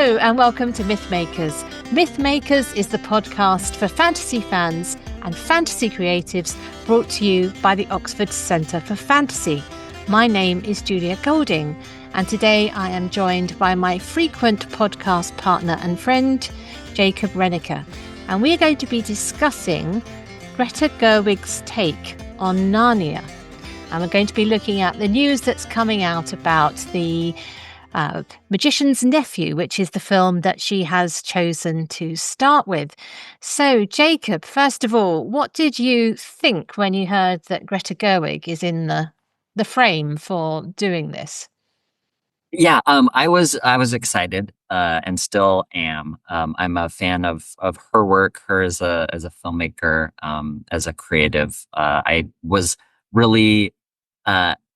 Hello and welcome to Mythmakers. Mythmakers is the podcast for fantasy fans and fantasy creatives brought to you by the Oxford Centre for Fantasy. My name is Julia Golding and today I am joined by my frequent podcast partner and friend, Jacob Rennaker. And we're going to be discussing Greta Gerwig's take on Narnia. And we're going to be looking at the news that's coming out about the Magician's Nephew, which is the film that she has chosen to start with. So, Jacob, first of all, what did you think when you heard that Greta Gerwig is in the frame for doing this? Yeah, I was excited, and still am. I'm a fan of her work, her as a filmmaker, as a creative. I was really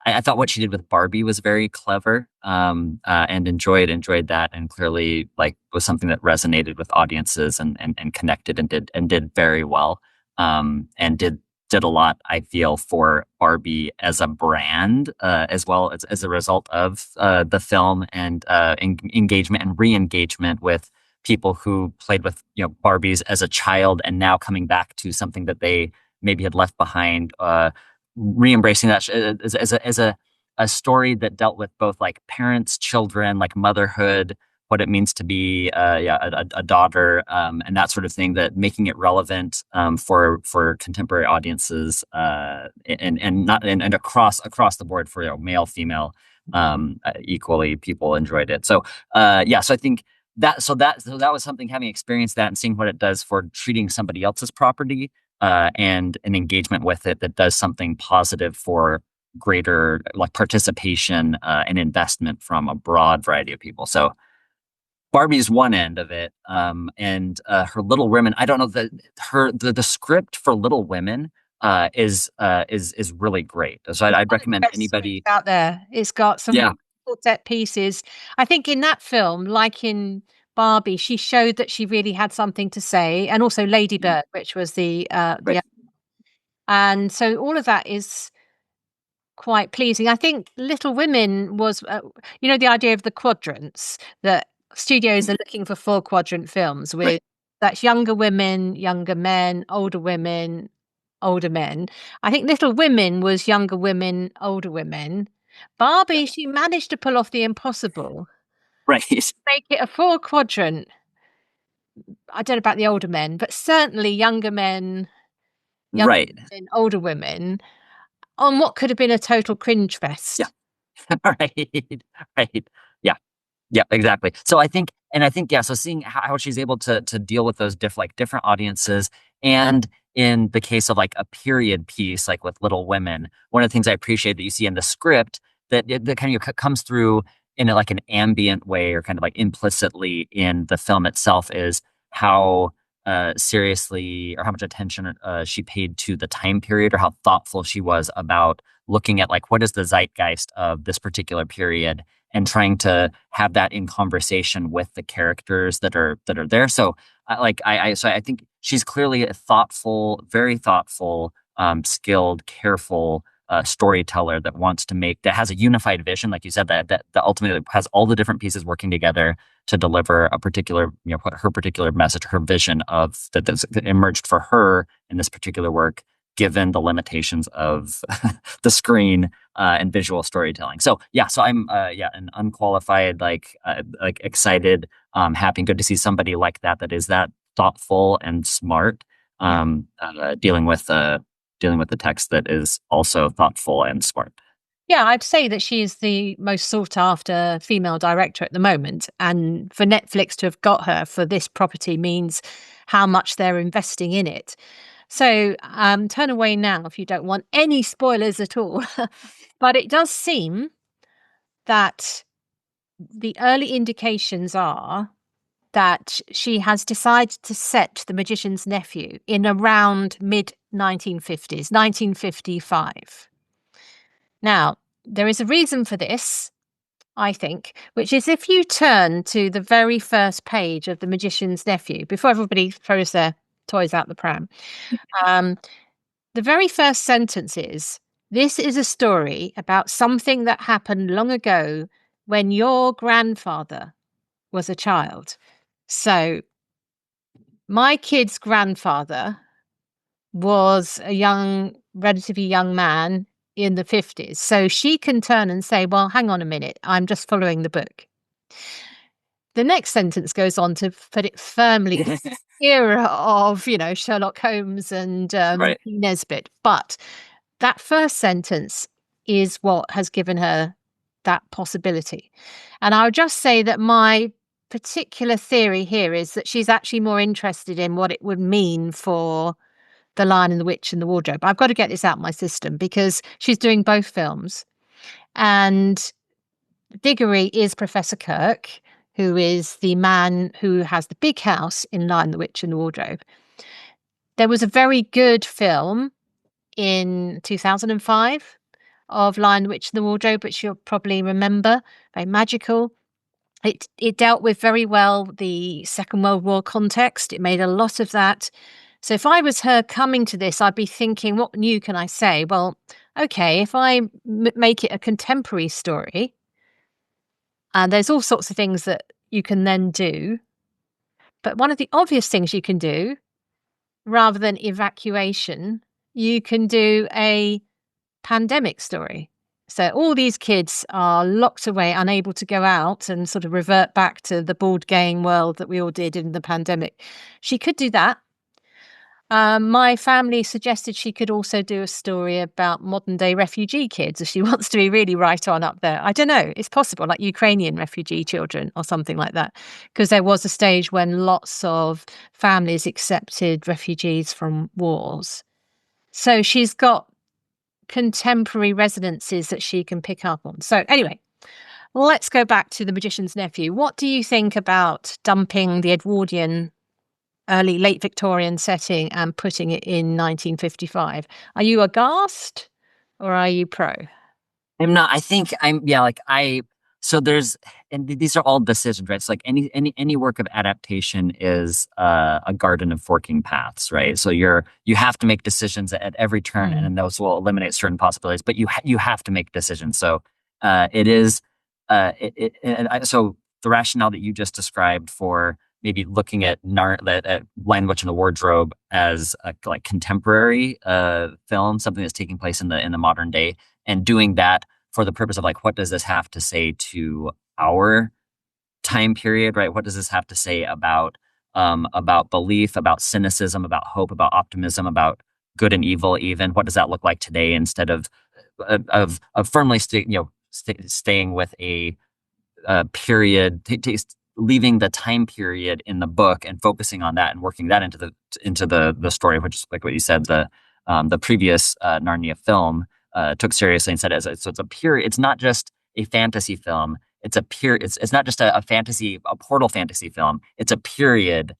I thought what she did with Barbie was very clever, and enjoyed that, and clearly was something that resonated with audiences and connected and did very well, and did a lot, I feel, for Barbie as a brand, as well as a result of the film and engagement and re-engagement with people who played with Barbies as a child and now coming back to something that they maybe had left behind. Re-embracing that as a story that dealt with both parents, children, motherhood, what it means to be a daughter, and that sort of thing, that making it relevant for contemporary audiences, and across the board for male, female, equally, people enjoyed it. So so I think that was something, having experienced that and seeing what it does for treating somebody else's property, and an engagement with it that does something positive for greater participation and investment from a broad variety of people. So Barbie's one end of it, and her Little Women. I don't know that the script for Little Women is really great. So I'd recommend anybody out there. It's got some set pieces. I think in that film, like in Barbie, she showed that she really had something to say, and also Lady Bird, which was the and so all of that is quite pleasing. I think Little Women was, the idea of the quadrants, that studios are looking for 4-quadrant films with that's younger women, younger men, older women, older men. I think Little Women was younger women, older women. Barbie, she managed to pull off the impossible. Right. Make it a 4-quadrant. I don't know about the older men, but certainly younger men, women, older women, on what could have been a total cringe fest. Yeah. Right. Yeah, exactly. So I think, so seeing how she's able to deal with those different audiences, and in the case of a period piece, like with Little Women, one of the things I appreciate that you see in the script that kind of comes through in an ambient way, or kind of implicitly in the film itself, is how seriously, or how much attention she paid to the time period, or how thoughtful she was about looking at what is the zeitgeist of this particular period, and trying to have that in conversation with the characters that are there. So I think she's clearly a thoughtful, very thoughtful, skilled, careful storyteller that has a unified vision, like you said, that ultimately has all the different pieces working together to deliver a particular, her particular message, her vision of that emerged for her in this particular work, given the limitations of the screen and visual storytelling. So I'm an unqualified, excited, happy, and good to see somebody like that is that thoughtful and smart, dealing with the text that is also thoughtful and smart. Yeah, I'd say that she is the most sought after female director at the moment. And for Netflix to have got her for this property means how much they're investing in it. So turn away now if you don't want any spoilers at all. But it does seem that the early indications are that she has decided to set The Magician's Nephew in around mid-1950s, 1955. Now, there is a reason for this, I think, which is if you turn to the very first page of The Magician's Nephew, before everybody throws their toys out the pram, the very first sentence is, "This is a story about something that happened long ago when your grandfather was a child. So my kid's grandfather was a relatively young man in the 50s. So she can turn and say, well, hang on a minute, I'm just following the book. The next sentence goes on to put it firmly in the era of, Sherlock Holmes and Right. Nesbitt. But that first sentence is what has given her that possibility. And I would just say that my particular theory here is that she's actually more interested in what it would mean for The Lion and the Witch and the Wardrobe. I've got to get this out of my system because she's doing both films. And Diggory is Professor Kirk, who is the man who has the big house in Lion, the Witch and the Wardrobe. There was a very good film in 2005 of Lion, the Witch and the Wardrobe, which you'll probably remember, very magical. It dealt with very well the Second World War context. It made a lot of that. So if I was her coming to this, I'd be thinking, what new can I say? Well, okay, if I make it a contemporary story, and there's all sorts of things that you can then do. But one of the obvious things you can do, rather than evacuation, you can do a pandemic story. So all these kids are locked away, unable to go out and sort of revert back to the board game world that we all did in the pandemic. She could do that. My family suggested she could also do a story about modern day refugee kids if she wants to be really right on up there. I don't know. It's possible, like Ukrainian refugee children or something like that. Because there was a stage when lots of families accepted refugees from wars. So she's got contemporary resonances that she can pick up on. So, anyway, let's go back to The Magician's Nephew. What do you think about dumping the Edwardian late Victorian setting and putting it in 1955? Are you aghast or are you pro? I'm not. I think I'm. Yeah, like So there's, and these are all decisions, right? It's like any work of adaptation is a garden of forking paths, right? So you have to make decisions at every turn, and Mm. then those will eliminate certain possibilities. But you have to make decisions. So it is. So the rationale that you just described for maybe looking at Lion, Witch, and the Wardrobe as a like contemporary film, something that's taking place in the modern day, and doing that for the purpose of like, what does this have to say to our time period, right? What does this have to say about belief, about cynicism, about hope, about optimism, about good and evil? Even what does that look like today? Instead of firmly staying with a period, leaving the time period in the book and focusing on that and working that into the story, which is like what you said, the previous Narnia film took seriously and said so it's a pure. It's not just a fantasy film. It's a pure. It's not just a portal fantasy film. It's a period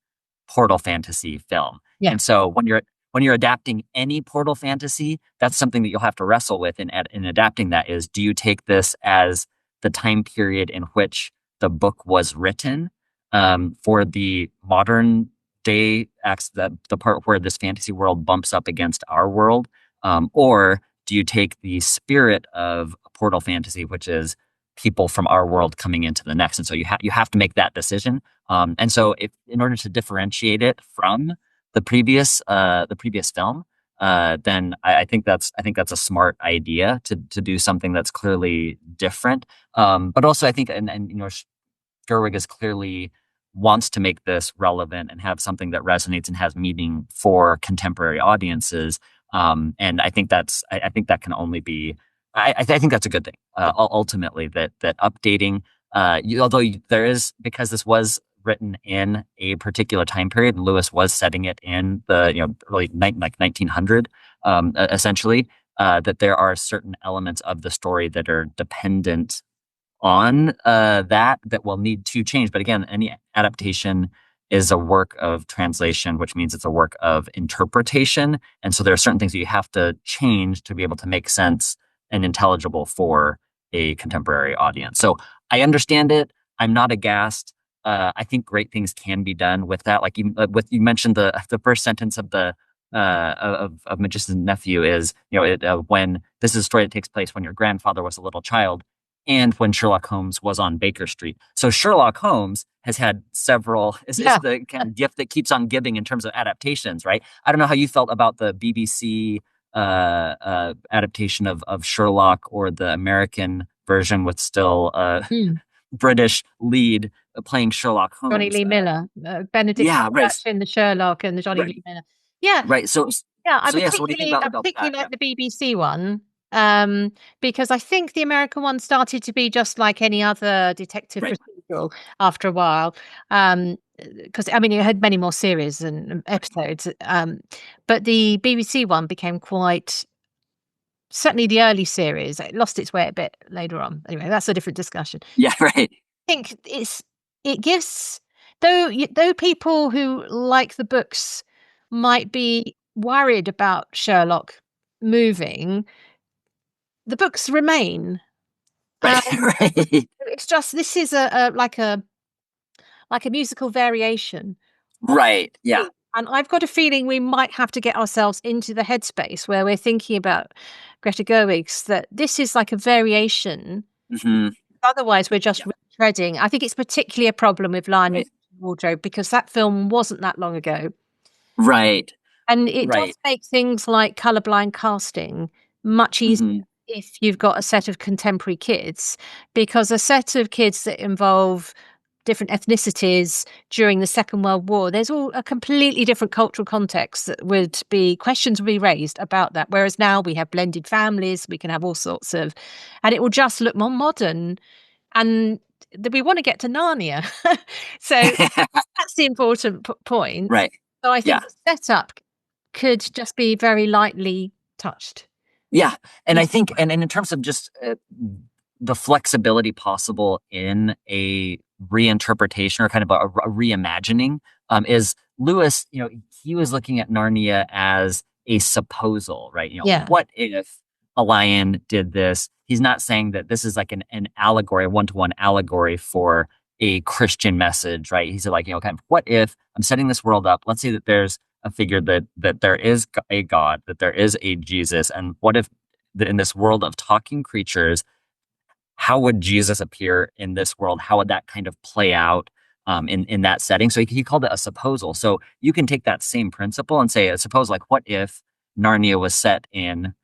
portal fantasy film. Yeah. And so when you're adapting any portal fantasy, that's something that you'll have to wrestle with in adapting that is, do you take this as the time period in which the book was written, for the modern day acts, the part where this fantasy world bumps up against our world, or do you take the spirit of portal fantasy, which is people from our world coming into the next? And so you have to make that decision. And so, if in order to differentiate it from the previous film, then I think that's a smart idea to do something that's clearly different. But also, I think, and Gerwig is clearly wants to make this relevant and have something that resonates and has meaning for contemporary audiences. And I think that can only be. I think that's a good thing. Ultimately, that updating, there is, because this was written in a particular time period, and Lewis was setting it in the early like 1900, essentially. That there are certain elements of the story that are dependent on that will need to change. But again, any adaptation is a work of translation, which means it's a work of interpretation. And so there are certain things that you have to change to be able to make sense and intelligible for a contemporary audience. So I understand it. I'm not aghast. I think great things can be done with that. Like you mentioned, the first sentence of the of Magician's Nephew is, when this is a story that takes place when your grandfather was a little child. and when Sherlock Holmes was on Baker Street. So Sherlock Holmes has had several, is Yeah. the kind of gift that keeps on giving in terms of adaptations, right? I don't know how you felt about the BBC adaptation of Sherlock, or the American version with still Mm. British lead playing Sherlock Johnny Holmes. Lee Miller, Benedict Yeah, right, Cumberbatch in the Sherlock and the Johnny right, Lee Miller. Yeah, right. yeah. So yeah. So what do you think I about that? particularly Yeah, like the BBC one, because I think the American one started to be just like any other detective right. procedural after a while. Because I mean, it had many more series and episodes. But the BBC one became quite, certainly the early series. It lost its way a bit later on. Anyway, that's a different discussion. Yeah, right. Think it gives, though people who like the books might be worried about Sherlock moving, the books remain. Right, Um, right, it's just this is a musical variation. right. Yeah. And I've got a feeling we might have to get ourselves into the headspace where we're thinking about Greta Gerwig's, that this is like a variation. Hmm. Otherwise, we're just Yeah. retreading. I think it's particularly a problem with Lion in Right, the Wardrobe because that film wasn't that long ago. right, And it right. does make things like colorblind casting much easier Hmm. if you've got a set of contemporary kids, because a set of kids that involve different ethnicities during the Second World War, there's all a completely different cultural context that would be, questions would be raised about that. Whereas now we have blended families, we can have all sorts of, and it will just look more modern. And we want to get to Narnia. So that's the important point. Right. So I think Yeah. the setup could just be very lightly touched. Yeah. And I Easy. think, and in terms of just the flexibility possible in a reinterpretation, or kind of a reimagining, is Lewis, he was looking at Narnia as a supposal, right? Yeah. What if a lion did this? He's not saying that this is like an allegory, a one-to-one allegory for a Christian message, right? He said, like, kind of, what if I'm setting this world up? Let's say that there's a figure, that there is a God, that there is a Jesus, and what if that in this world of talking creatures, how would Jesus appear in this world? How would that kind of play out in that setting? So he called it a supposal. So you can take that same principle and say, suppose, like, what if Narnia was set in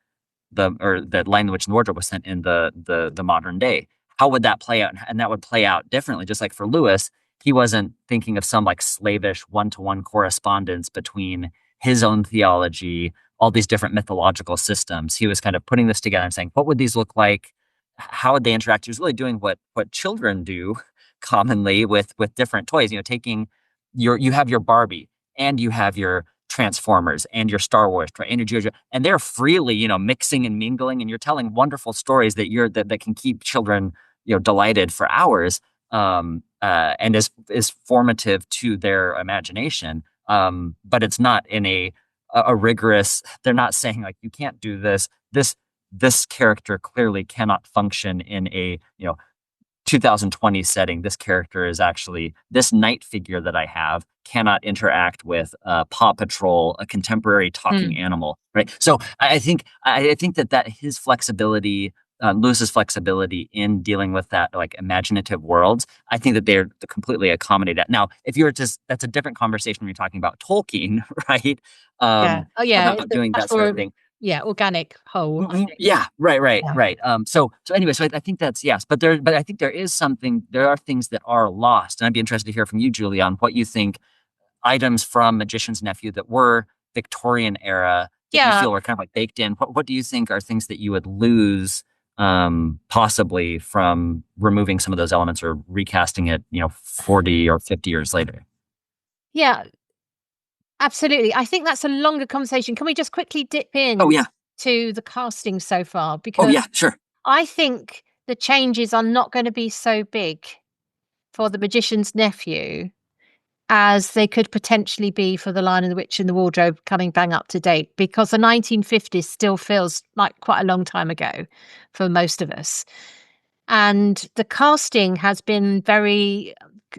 or the Lion, the Witch, and the Wardrobe was set in the modern day? How would that play out? And that would play out differently. Just like for Lewis, he wasn't thinking of some like slavish one-to-one correspondence between his own theology, all these different mythological systems. He was kind of putting this together and saying, what would these look like? How would they interact? He was really doing what children do commonly with different toys. Taking you have your Barbie, and you have your Transformers, and your Star Wars, right, and your JoJo, and they're freely, mixing and mingling, and you're telling wonderful stories that can keep children, delighted for hours, and is formative to their imagination. But it's not in a rigorous. They're not saying, like, you can't do this. This character clearly cannot function in a 2020 setting. This character is actually, this knight figure that I have cannot interact with Paw Patrol, a contemporary talking Mm. animal, right? So I think that his flexibility, Lewis's flexibility in dealing with that, like, imaginative worlds, I think that they're completely accommodated that. Now, if you're just, that's a different conversation when you're talking about Tolkien, right? Yeah. Oh, yeah. It's About a doing much that sort of more, thing. yeah, organic whole, I think. Yeah, right, right, Yeah. right. So anyway, so I think that's, yes, but I think there are things that are lost, and I'd be interested to hear from you, Julie, on what you think items from Magician's Nephew that were Victorian era that you Yeah. feel were kind of like baked in. What do you think are things that you would lose, possibly from removing some of those elements or recasting it, 40 or 50 years later? Yeah. Absolutely. I think that's a longer conversation. Can we just quickly dip Oh in yeah, to the casting so far? oh Because yeah, sure. I think the changes are not going to be so big for the Magician's Nephew as they could potentially be for The Lion and the Witch and the Wardrobe, coming bang up to date, because the 1950s still feels like quite a long time ago for most of us. And the casting has been very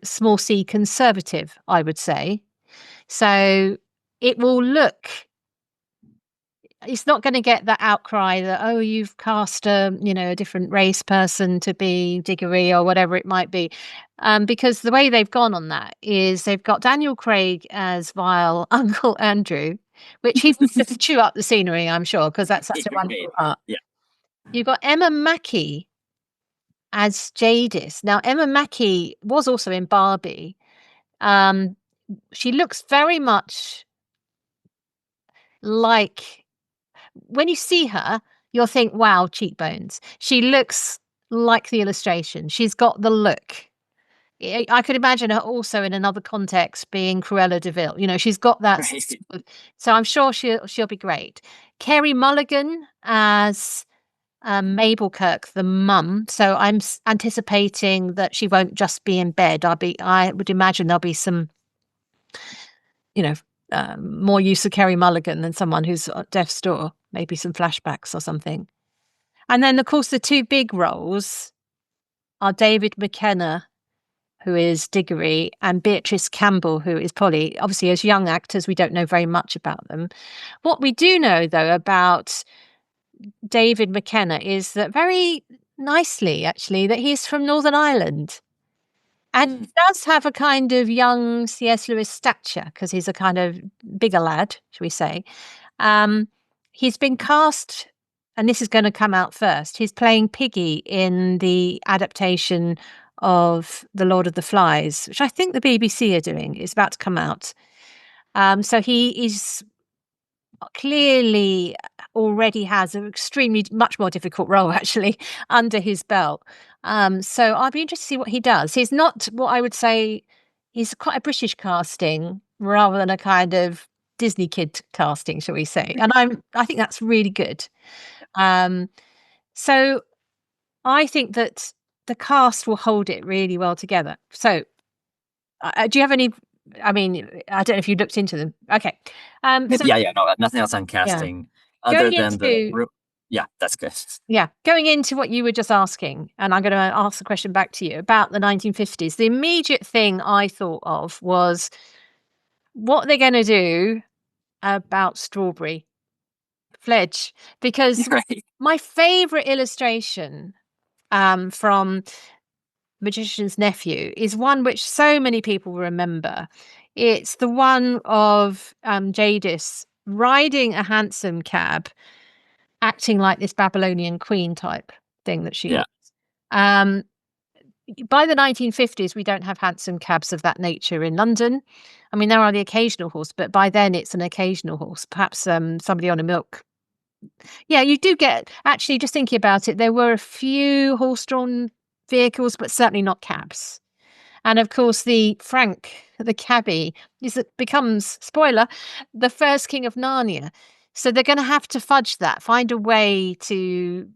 small c conservative, I would say. So it will look it's not going to get that outcry that, oh, you've cast a different race person to be Diggory or whatever it might be. Because the way they've gone on that is they've got Daniel Craig as vile Uncle Andrew, which he wants to chew up the scenery, I'm sure, because that's such a wonderful Right. part. Yeah. You've got Emma Mackey as Jadis. Now, Emma Mackey was also in Barbie. Um, she looks very much like, when you see her, you'll think, wow, cheekbones. She looks like the illustration. She's got the look. I could imagine her also in another context being Cruella de Vil. She's got that. Right. So I'm sure she'll be great. Kerry Mulligan as Mabel Kirk, the mum. So I'm anticipating that she won't just be in bed. I would imagine there'll be some, you know, more use of Kerry Mulligan than someone who's at death's door. Maybe some flashbacks or something. And then, of course, the two big roles are David McKenna, who is Diggory, and Beatrice Campbell, who is Polly. Obviously, as young actors, we don't know very much about them. What we do know, though, about David McKenna is that very nicely, actually, that he's from Northern Ireland. And he does have a kind of young C.S. Lewis stature because he's a kind of bigger lad, shall we say. Um, he's been cast, and this is going to come out first. He's playing Piggy in the adaptation of The Lord of the Flies, which I think the BBC are doing. It's about to come out. So he is clearly already has an extremely much more difficult role actually under his belt. So I'll be interested to see what he does. He's not what I would say, he's quite a British casting rather than a kind of Disney kid casting, shall we say. And I think that's really good. Um, so I think that the cast will hold it really well together. So do you have any, I mean, I don't know if you looked into them. Okay. So Yeah, yeah, no, nothing else on yeah. casting other Going than the into yeah, that's good. going into what you were just asking, and I'm going to ask the question back to you about the 1950s. The immediate thing I thought of was what they're going to do about Strawberry Fledge, because Right. my favorite illustration from Magician's Nephew is one which so many people remember. It's the one of Jadis riding a hansom cab acting like this Babylonian queen type thing that she is. Yeah. Um, by the 1950s, we don't have hansom cabs of that nature in London. I mean, there are the occasional horse, but by then it's an occasional horse, perhaps somebody on a milk. Yeah, you do get, actually, just thinking about it, there were a few horse drawn vehicles, but certainly not cabs. And of course, the Frank, the cabbie, becomes, spoiler, the first king of Narnia. So they're going to have to fudge that, find a way to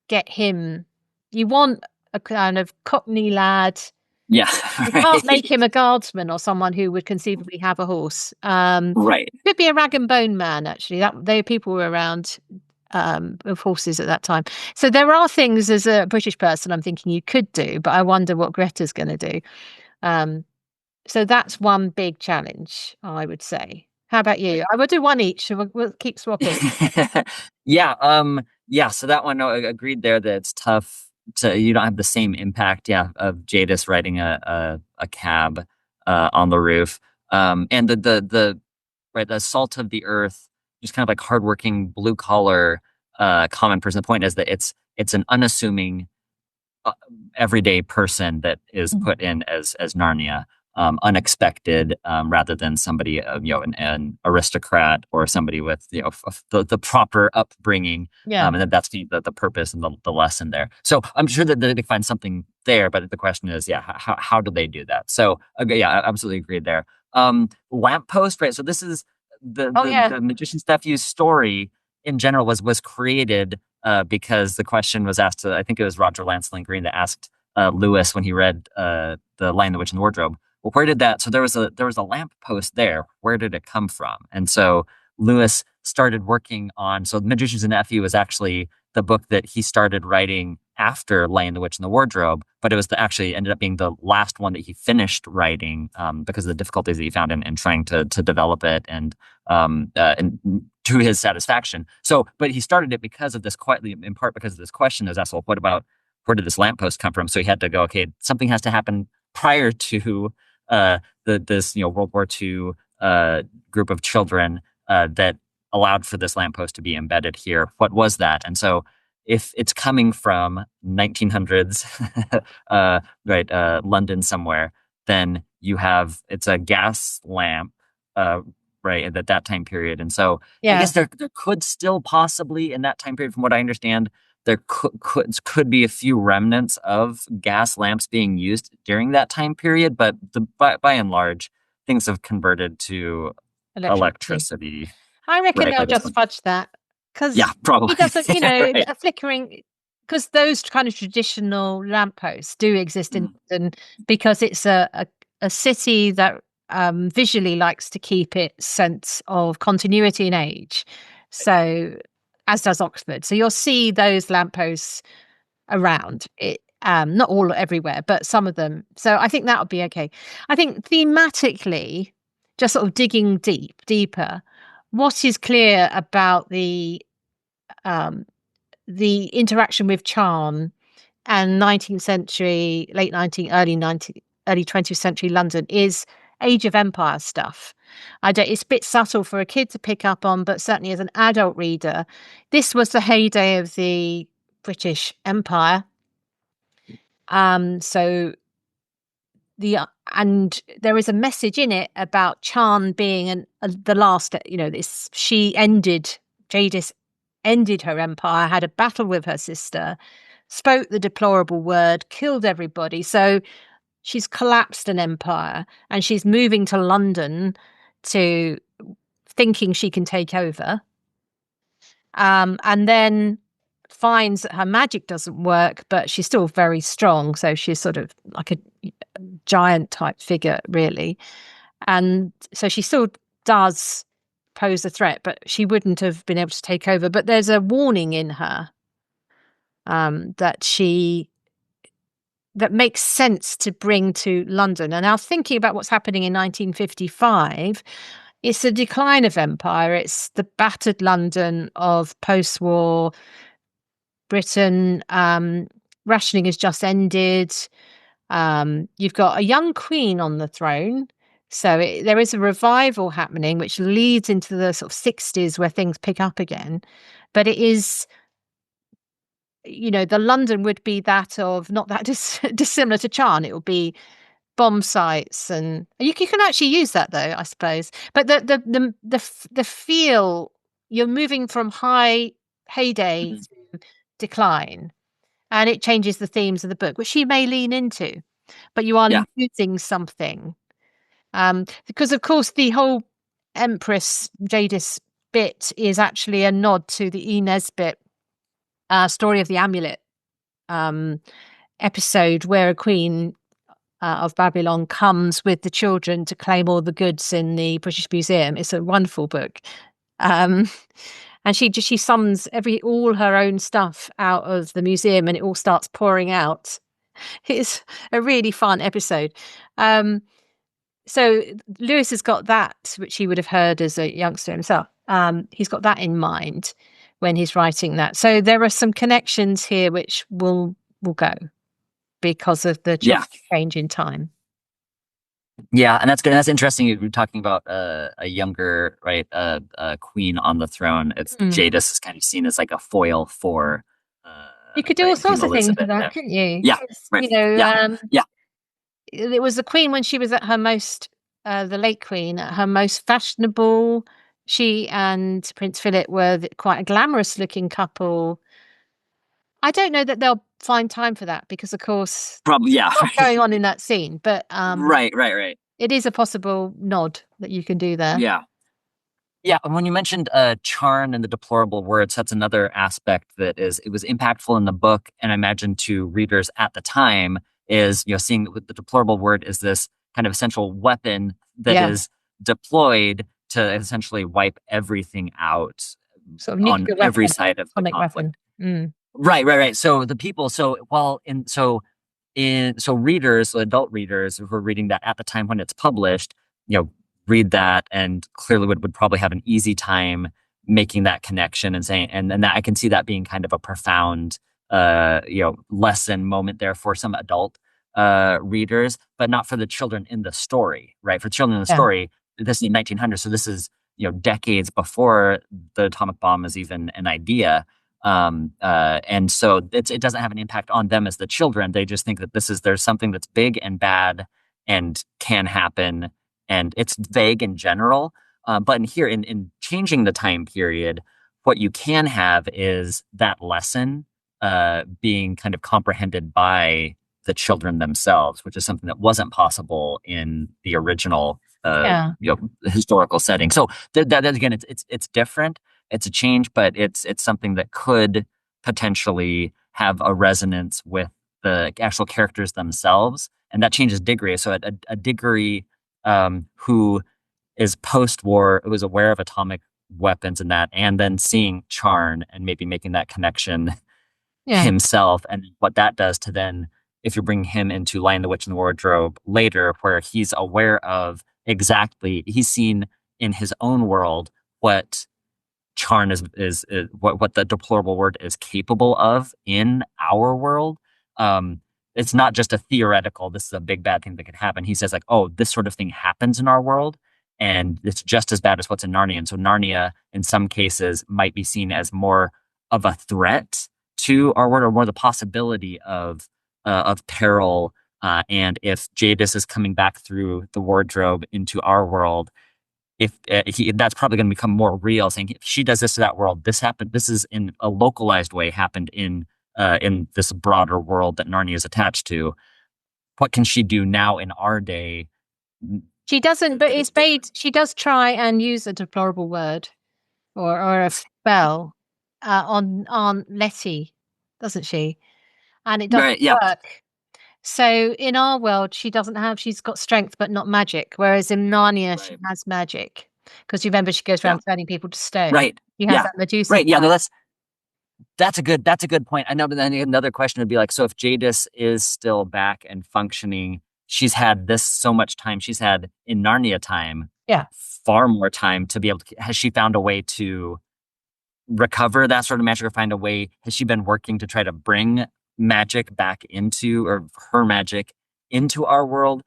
get him. You want a kind of Cockney lad. Yeah. You can't make Right. him a guardsman or someone who would conceivably have a horse. Right. Could be a rag and bone man, actually. People were around of horses at that time. So there are things as a British person I'm thinking you could do, but I wonder what Greta's going to do. Um, so that's one big challenge, I would say. How about you? I will do one each, so we'll keep swapping. Yeah, yeah, so that one, no, agreed there that it's tough to you don't have the same impact, yeah, of Jadis riding a cab on the roof. And the right, the salt of the earth, just kind of like hardworking blue collar common person. The point is that it's an unassuming uh, everyday person that is Mhm. put in as Narnia, unexpected, rather than somebody, an aristocrat or somebody with the proper upbringing, Yeah. and that's the purpose and the lesson there. So I'm sure that they find something there, but the question is, yeah, how do they do that? So okay, yeah, I absolutely agree there. Lamppost, right? So this is the Oh, the yeah. the magician's nephew's story in general was created because the question was asked to, I think it was Roger Lancelin Green that asked Lewis when he read The Lion, the Witch, and the Wardrobe. Well, where did that? So there was a lamp post there. Where did it come from? And so Lewis started working on. So Magician's Nephew was actually the book that he started writing after Lion, the Witch, and the Wardrobe, but it was actually ended up being the last one that he finished writing because of the difficulties that he found in trying to develop it and to his satisfaction. So, but he started it because of this quietly, in part because of this question is asked, well, what about where did this lamppost come from? So he had to go, okay, something has to happen prior to this World War II group of children that allowed for this lamppost to be embedded here. What was that? And so if it's coming from 1900s, London somewhere, then it's a gas lamp, right, at that time period. And so I Yeah. guess there could still possibly in that time period, from what I understand, there could be a few remnants of gas lamps being used during that time period, but by and large, things have converted to Electricity. electricity, I reckon right, by they'll this just point. fudge that Yeah, because probably. he doesn't, Right. a flickering, because those kind of traditional lampposts do exist in Mm. London because it's a city that visually likes to keep its sense of continuity and age. So, as does Oxford. So you'll see those lampposts around it. Not all everywhere, but some of them. So I think that would be okay. I think thematically, just sort of digging deeper, what is clear about um, the interaction with charm and 19th century, late 19th, early 20th century London is Age of Empire stuff. I don't, it's a bit subtle for a kid to pick up on, but certainly as an adult reader, this was the heyday of the British Empire. So and there is a message in it about Chan being the last. This she ended Jadis ended her empire, had a battle with her sister, spoke the deplorable word, killed everybody. So she's collapsed an empire, and she's moving to London to thinking she can take over. And then finds that her magic doesn't work, but she's still very strong. So she's sort of like a giant type figure, really. And so she still does pose a threat, but she wouldn't have been able to take over. But there's a warning in her that makes sense to bring to London. And now thinking about what's happening in 1955, it's a decline of empire. It's the battered London of post-war Britain. Rationing has just ended. You've got a young queen on the throne. So there is a revival happening, which leads into the sort of 60s where things pick up again. But it is, the London would be that of not that dissimilar to Charn. It will be bomb sites, and you can actually use that though, I suppose. But the feel, you're moving from heyday Mhm. to decline, and it changes the themes of the book, which you may lean into, but you are Yeah. losing something. Because of course the whole Empress Jadis bit is actually a nod to the E. Nesbit story of the amulet um, episode where a queen of Babylon comes with the children to claim all the goods in the British Museum. It's a wonderful book. Um, and she summons all her own stuff out of the museum, and it all starts pouring out. It's a really fun episode. So Lewis has got that, which he would have heard as a youngster himself. He's got that in mind when he's writing that. So there are some connections here which will go because of the Yeah. change in time. Yeah, and that's good. That's interesting. You're talking about a younger, right, queen on the throne. It's Mm. Jadis is kind of seen as like a foil for, You could do all right, Queen sorts of things with Elizabeth. that, couldn't you? Yeah, right. Yeah, yeah. It was the queen when she was at her most, the late queen, at her most fashionable. She and Prince Philip were quite a glamorous looking couple. I don't know that they'll find time for that because, of course, Probably. Yeah. what's going on in that scene. But Right, right, right. it is a possible nod that you can do there. Yeah. Yeah, and when you mentioned charn and the deplorable words, that's another aspect that it was impactful in the book, and I imagine to readers at the time is seeing that the deplorable word is this kind of essential weapon that Yeah, is deployed to essentially wipe everything out sort of on nuclear every weapon, side of the atomic conflict. weapon. Mm. Right, right, right. So the people, so while in so readers, so adult readers who are reading that at the time when it's published, you know, read that and clearly would probably have an easy time making that connection and saying, and that I can see that being kind of a profound, lesson moment there for some adult readers, but not for the children in the story, right? For children in the Yeah. story, this is 1900, so this is decades before the atomic bomb is even an idea. And so it doesn't have an impact on them as the children. They just think that there's something that's big and bad and can happen, and it's vague in general. But in here, in changing the time period, what you can have is that lesson being kind of comprehended by the children themselves, which is something that wasn't possible in the original Yeah. historical setting. So that again, it's different. It's a change, but it's something that could potentially have a resonance with the actual characters themselves, and that changes Diggory. So a Diggory who is post-war, was aware of atomic weapons and that, and then seeing Charn and maybe making that connection Yeah. himself, and what that does to then, if you bring him into Lion, the Witch, and the Wardrobe later, where he's aware of exactly, he's seen in his own world what Charn is what the deplorable word is capable of in our world. Um, it's not just a theoretical, this is a big bad thing that could happen. He says like, oh, this sort of thing happens in our world, and it's just as bad as what's in Narnia. And so Narnia, in some cases, might be seen as more of a threat to our world, or more the possibility of peril. And if Jadis is coming back through the wardrobe into our world, if that's probably going to become more real, saying if she does this to that world, this happened, this is in a localized way happened in this broader world that Narnia is attached to. What can she do now in our day? She doesn't, but it's made. She does try and use a deplorable word or a spell on Letty, doesn't she? And it doesn't Right, yeah, work. So in our world, she doesn't have. She's got strength, but not magic. Whereas in Narnia, she right, has magic because you remember she goes yeah, around turning people to stone. right, She has yeah, that Medusa right, yeah. power. No, that's a good point. I know, but then another question would be like, so if Jadis is still back and functioning, she's had this so much time. She's had in Narnia time Yeah. far more time to be able to. Has she found a way to recover that sort of magic, or find a way? Has she been working to try to bring magic back into, or her magic into our world?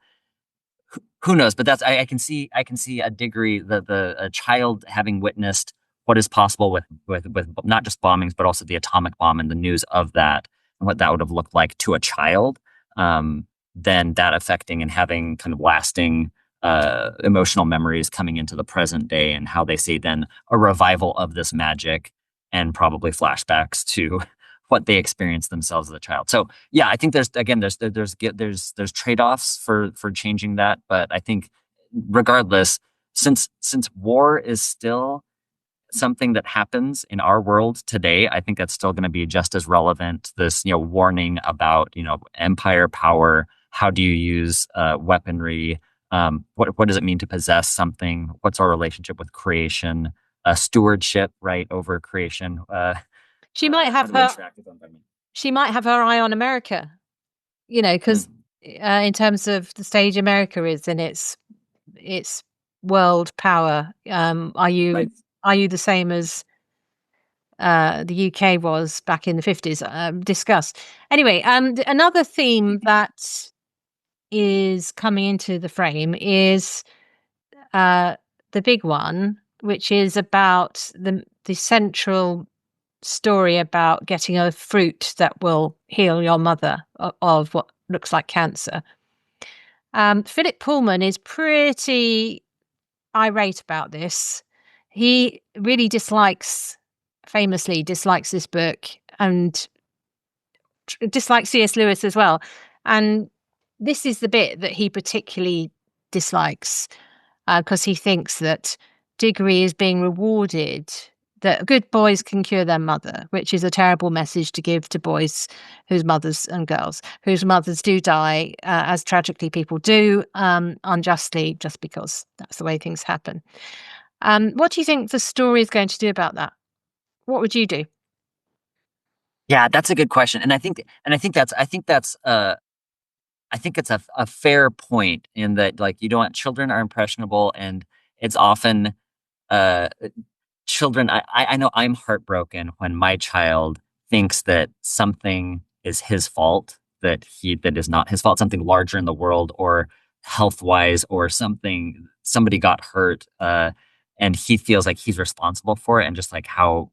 Who knows? But I can see a degree, the a child having witnessed what is possible with not just bombings, but also the atomic bomb and the news of that, and what that would have looked like to a child. Then that affecting and having kind of lasting emotional memories coming into the present day, and how they see then a revival of this magic, and probably flashbacks to what they experienced themselves as a child. So yeah, I think there's trade-offs for changing that, but I think regardless, since war is still something that happens in our world today, I think that's still going to be just as relevant. This warning about empire power. How do you use weaponry? What does it mean to possess something? What's our relationship with creation? Stewardship, right, over creation. She might How have do we her. interact with them? I mean, She might have her eye on America. Because in terms of the stage America is in its world power, right. are you the same as the UK was back in the 50s? Discuss. Anyway, another theme that is coming into the frame is uh, the big one, which is about the central story about getting a fruit that will heal your mother of what looks like cancer. Philip Pullman is pretty irate about this. He really famously dislikes this book, and dislikes C.S. Lewis as well. And this is the bit that he particularly dislikes because he thinks that Diggory is being rewarded, that good boys can cure their mother, which is a terrible message to give to boys whose mothers and girls whose mothers do die, as tragically people do, unjustly, just because that's the way things happen. What do you think the story is going to do about that? What would you do? Yeah, that's a good question, and I think it's a fair point, in that, like, you don't want children are impressionable, and it's often uh children, I know I'm heartbroken when my child thinks that something is his fault, that is not his fault, something larger in the world or health wise or somebody got hurt, and he feels like he's responsible for it, and just like how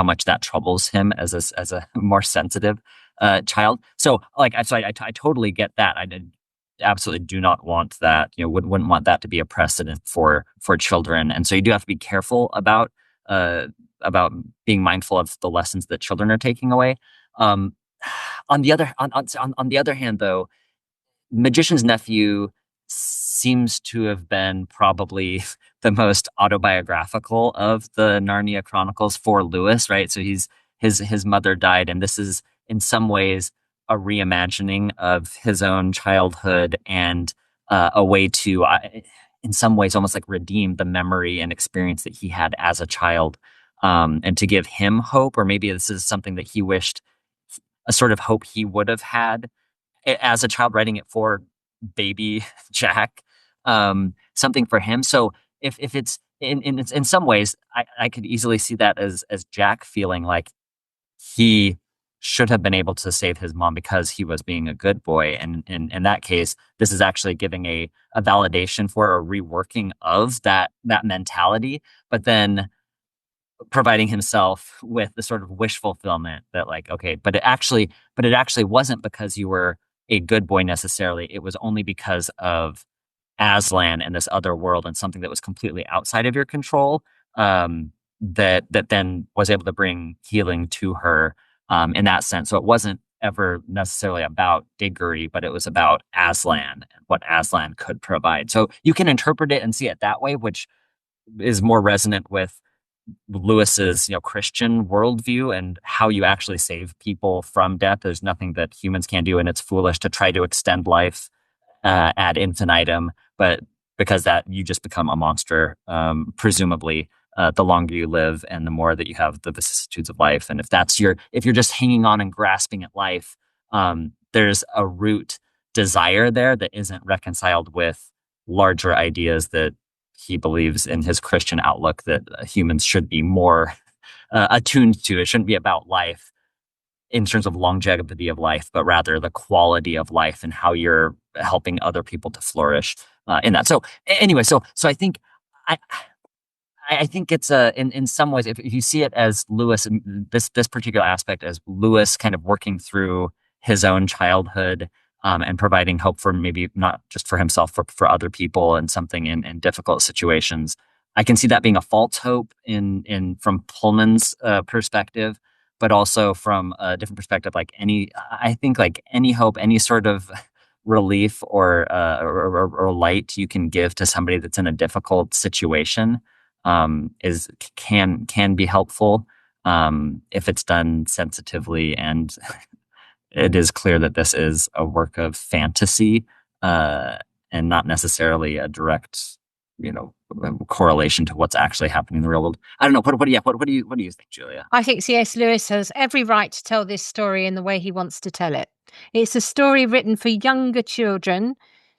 much that troubles him as a more sensitive child. So like I totally get that. I did absolutely do not want that, wouldn't want that to be a precedent for children. And so you do have to be careful uh about being mindful of the lessons that children are taking away. Um on the other hand, though, Magician's Nephew seems to have been probably the most autobiographical of the Narnia Chronicles for Lewis, right? So his mother died, and this is in some ways a reimagining of his own childhood, and a way to, in some ways, almost like redeem the memory and experience that he had as a child, and to give him hope, or maybe this is something that he wished, a sort of hope he would have had as a child, writing it for baby Jack, something for him. So if it's in some ways, I could easily see that as Jack feeling like he should have been able to save his mom because he was being a good boy. And in that case, this is actually giving a validation for a reworking of that mentality, but then providing himself with the sort of wish fulfillment that, like, okay, but it actually wasn't because you were a good boy necessarily. It was only because of Aslan and this other world and something that was completely outside of your control, that then was able to bring healing to her, in that sense. So it wasn't ever necessarily about Diggory, but it was about Aslan and what Aslan could provide. So you can interpret it and see it that way, which is more resonant with Lewis's, Christian worldview and how you actually save people from death. There's nothing that humans can do, and it's foolish to try to extend life ad infinitum, but because that you just become a monster, presumably, the longer you live and the more that you have the vicissitudes of life. And if you're just hanging on and grasping at life, there's a root desire there that isn't reconciled with larger ideas that he believes in his Christian outlook, that humans should be more attuned to. It shouldn't be about life in terms of longevity of life, but rather the quality of life and how you're helping other people to flourish in that. So anyway, so I I think it's in some ways, if you see it as Lewis, this particular aspect as Lewis kind of working through his own childhood, and providing hope for maybe not just for himself, for other people, and something in difficult situations. I can see that being a false hope in from Pullman's perspective, but also from a different perspective. I think like any hope, any sort of relief or light you can give to somebody that's in a difficult situation, is can be helpful, if it's done sensitively. And it is clear that this is a work of fantasy, uh, and not necessarily a direct, correlation to what's actually happening in the real world. I don't know. What do you think, Julia? I think C.S. Lewis has every right to tell this story in the way he wants to tell it. It's a story written for younger children,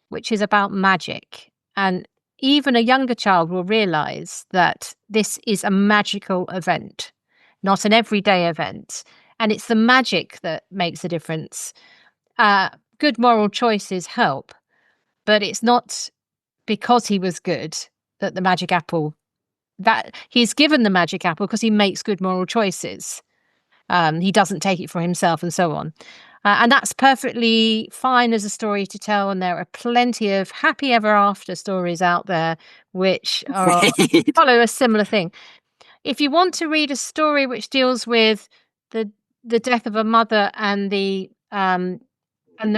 which is about magic. And even a younger child will realize that this is a magical event, not an everyday event. And it's the magic that makes a difference. Uh, Good moral choices help, but it's not because he was good that the magic apple, that he's given the magic apple because he makes good moral choices. He doesn't take it for himself and so on. And that's perfectly fine as a story to tell. And there are plenty of happy ever after stories out there which Right. follow a similar thing. If you want to read a story which deals with the the death of a mother and the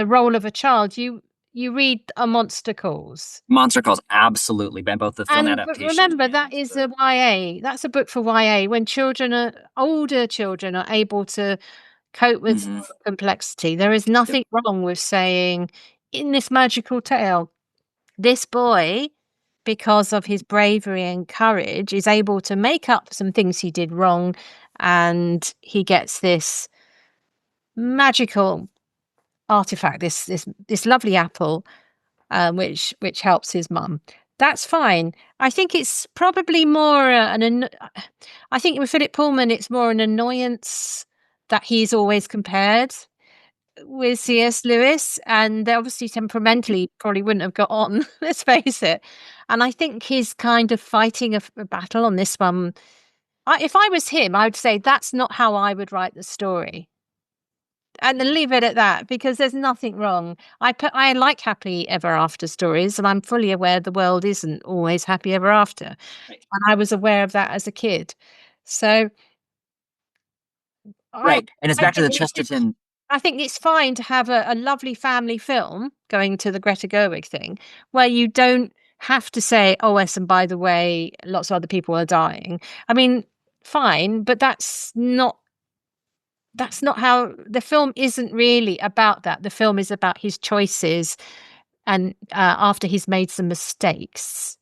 role of a child, you read A Monster Calls. Monster Calls, absolutely, by both the film And adaptation remember, that and is the. a YA. That's a book for YA when older children are able to cope with Mhm. complexity. There is Yep. nothing wrong with saying, in this magical tale, this boy, because of his bravery and courage, is able to make up some things he did wrong, and he gets this magical artifact, this lovely apple, which helps his mum. That's fine. I think it's probably more I think with Philip Pullman, it's more an annoyance that he's always compared with C.S. Lewis, and they obviously temperamentally probably wouldn't have got on, let's face it. And I think he's kind of fighting a battle on this one. If I was him, I would say that's not how I would write the story. And then leave it at that because there's nothing wrong. I like happy ever after stories, and I'm fully aware the world isn't always happy ever after. Right. And I was aware of that as a kid. So I Right. And it's I back to think the Chesterton. I think it's fine to have a lovely family film, going to the Greta Gerwig thing, where you don't have to say, oh, yes, and by the way, lots of other people are dying. I mean, fine, but that's not how the film isn't really about that. The film is about his choices and after he's made some mistakes.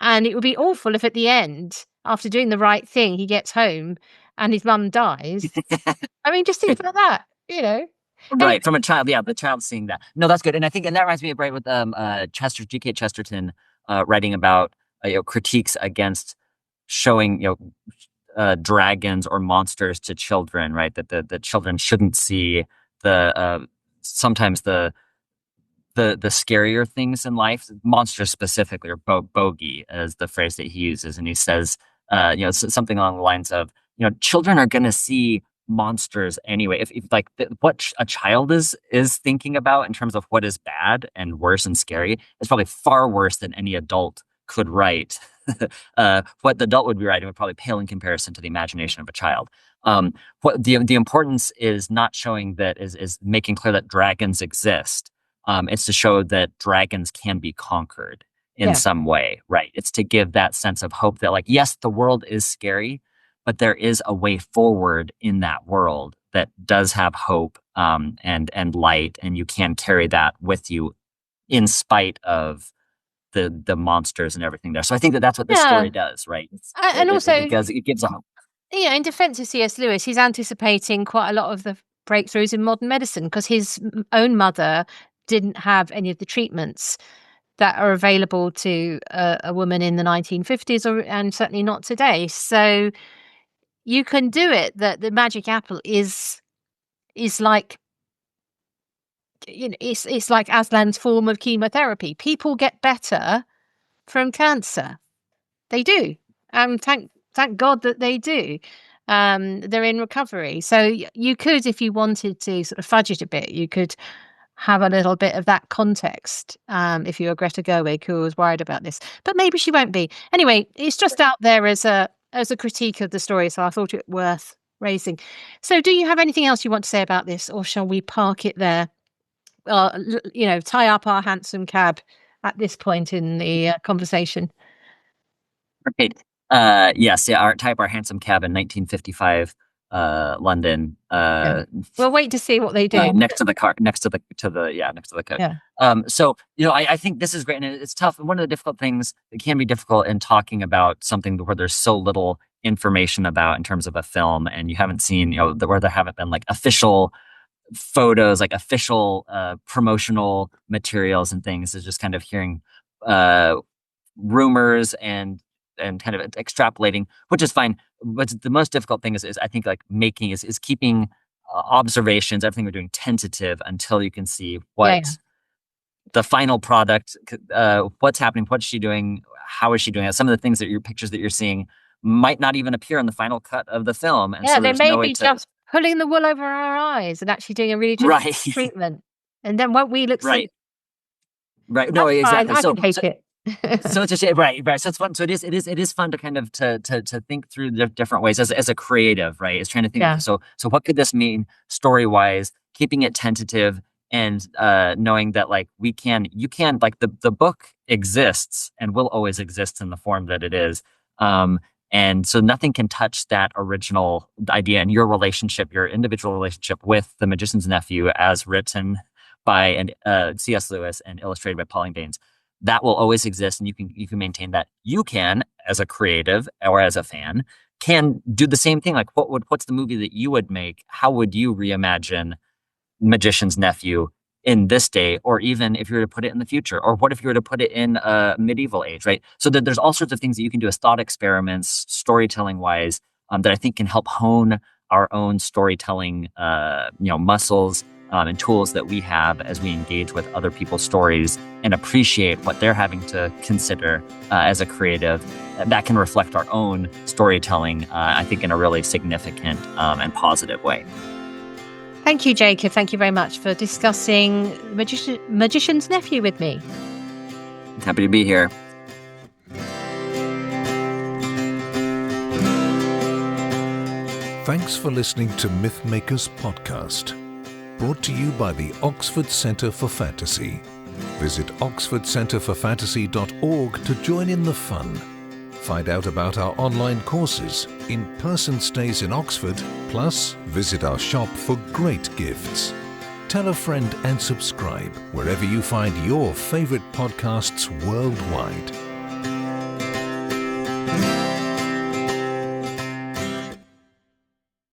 And it would be awful if at the end, after doing the right thing, he gets home and his mum dies. I mean, just think about that, you know. Right, Anyway, from a child, yeah, the child seeing that. No, that's good, and I think, and that reminds me of right with Chester G.K. Chesterton writing about critiques against showing dragons or monsters to children, right? That the children shouldn't see the sometimes the scarier things in life, monsters specifically, or bogey, as the phrase that he uses, and he says, something along the lines of, children are going to see monsters anyway. If like what a child is thinking about in terms of what is bad and worse and scary is probably far worse than any adult could write. What the adult would be writing would probably pale in comparison to the imagination of a child. What the importance is not showing that is making clear that dragons exist. It's to show that dragons can be conquered in yeah. some way, right? It's to give that sense of hope that, like, yes, the world is scary, but there is a way forward in that world that does have hope, and light, and you can carry that with you in spite of the monsters and everything there. So I think that that's what this story Yeah. does, right? And also, It gives a hope. in defense of C.S. Lewis, he's anticipating quite a lot of the breakthroughs in modern medicine because his own mother didn't have any of the treatments that are available to a woman in the 1950s, and certainly not today. So you can do it. That the magic apple is like, it's like Aslan's form of chemotherapy. People get better from cancer. They do. Thank God that they do. They're in recovery. So you could, if you wanted to sort of fudge it a bit, you could have a little bit of that context. If you're Greta Gerwig, who was worried about this, but maybe she won't be. Anyway, it's just out there as a critique of the story. So I thought it worth raising. So, do you have anything else you want to say about this, or shall we park it there? Tie up our hansom cab at this point in the conversation. Right. Yes, yeah, our handsome cab in 1955 London, Yeah. We'll wait to see what they do. next to the car, next to the cook. Yeah. So I think this is great, and it's tough. And one of the difficult things that can be difficult in talking about something where there's so little information about in terms of a film, and you haven't seen, where there haven't been like official photos, like official promotional materials and things, is just kind of hearing uh rumors and kind of extrapolating, which is fine. But the most difficult thing is I think, like, making is keeping observations, everything we're doing, tentative until you can see Yeah, yeah. what the final product, what's happening, what's she doing, how is she doing it. Some of the things that your pictures that you're seeing might not even appear in the final cut of the film, and Yeah, so they there's may no way be to. just pulling the wool over our eyes and actually doing a really just Right. treatment. And then won't we look silly? Right. Right. No, That's fine. exactly. I So, can take so it. So it's just right, right. So it's fun. So it is fun to kind of to think through the different ways as a creative, right? Is trying to think of, Yeah. so what could this mean story wise, keeping it tentative, and knowing that, like, you can, like, the book exists and will always exist in the form that it is. And so nothing can touch that original idea and your relationship, your individual relationship with the Magician's Nephew, as written by C.S. Lewis and illustrated by Pauline Baines. That will always exist, and you can maintain that. You can, as a creative or as a fan, can do the same thing. Like, what's the movie that you would make? How would you reimagine Magician's Nephew in this day, or even if you were to put it in the future, or what if you were to put it in a medieval age, right? So that there's all sorts of things that you can do as thought experiments, storytelling wise, that I think can help hone our own storytelling, muscles and tools that we have as we engage with other people's stories and appreciate what they're having to consider as a creative. That can reflect our own storytelling, I think, in a really significant and positive way. Thank you, Jacob. Thank you very much for discussing Magician's Nephew with me. Happy to be here. Thanks for listening to Mythmakers podcast, brought to you by the Oxford Centre for Fantasy. Visit oxfordcenterforfantasy.org to join in the fun. Find out about our online courses, in-person stays in Oxford, plus visit our shop for great gifts. Tell a friend and subscribe wherever you find your favourite podcasts worldwide.